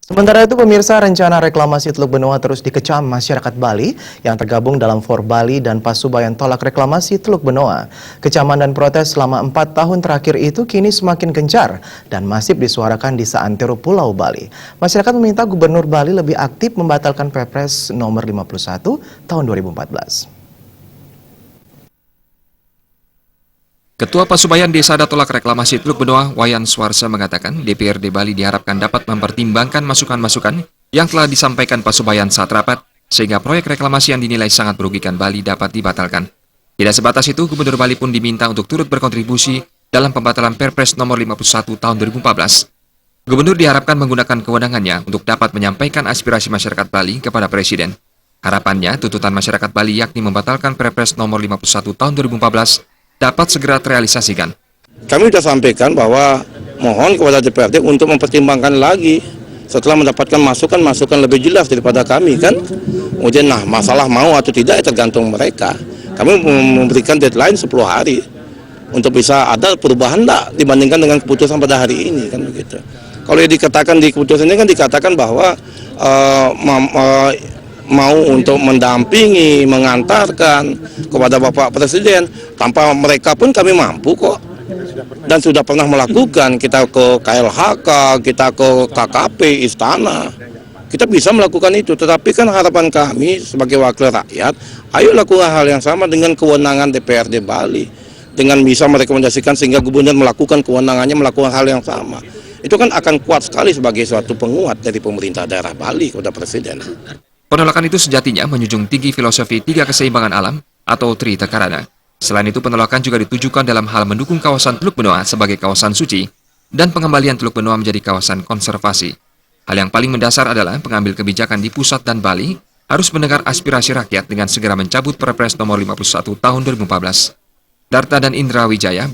Sementara itu, pemirsa, rencana reklamasi Teluk Benoa terus dikecam masyarakat Bali yang tergabung dalam For Bali dan Pasubayan tolak reklamasi Teluk Benoa. Kecaman dan protes selama 4 tahun terakhir itu kini semakin gencar dan masif disuarakan di seantero Pulau Bali. Masyarakat meminta Gubernur Bali lebih aktif membatalkan Perpres nomor 51 tahun 2014. Ketua Pasubayan Desa Tolak Reklamasi Teluk Benoa, Wayan Swarsa mengatakan DPRD Bali diharapkan dapat mempertimbangkan masukan-masukan yang telah disampaikan Pasubayan saat rapat, sehingga proyek reklamasi yang dinilai sangat merugikan Bali dapat dibatalkan. Tidak sebatas itu, Gubernur Bali pun diminta untuk turut berkontribusi dalam pembatalan Perpres nomor 51 tahun 2014. Gubernur diharapkan menggunakan kewenangannya untuk dapat menyampaikan aspirasi masyarakat Bali kepada Presiden. Harapannya, tuntutan masyarakat Bali yakni membatalkan Perpres nomor 51 tahun 2014 dapat segera terrealisasikan. Kami sudah sampaikan bahwa mohon kepada DPRD untuk mempertimbangkan lagi setelah mendapatkan masukan-masukan lebih jelas daripada kami kan. Kemudian masalah mau atau tidak tergantung mereka. Kami memberikan deadline 10 hari untuk bisa ada perubahan enggak dibandingkan dengan keputusan pada hari ini kan begitu. Kalau yang dikatakan di keputusan ini kan dikatakan bahwa mau untuk mendampingi, mengantarkan kepada Bapak Presiden. Tanpa mereka pun kami mampu kok. Dan sudah pernah melakukan, kita ke KLHK, kita ke KKP, Istana. Kita bisa melakukan itu, tetapi kan harapan kami sebagai wakil rakyat, ayo lakukan hal yang sama dengan kewenangan DPRD Bali. Dengan bisa merekomendasikan sehingga gubernur melakukan kewenangannya, melakukan hal yang sama. Itu kan akan kuat sekali sebagai suatu penguat dari pemerintah daerah Bali kepada Presiden. Penolakan itu sejatinya menjunjung tinggi filosofi tiga keseimbangan alam atau Trita Karana. Selain itu, penolakan juga ditujukan dalam hal mendukung kawasan Teluk Benoa sebagai kawasan suci dan pengembalian Teluk Benoa menjadi kawasan konservasi. Hal yang paling mendasar adalah pengambil kebijakan di pusat dan Bali harus mendengar aspirasi rakyat dengan segera mencabut Perpres nomor 51 tahun 2014. Darta dan Indra Wijaya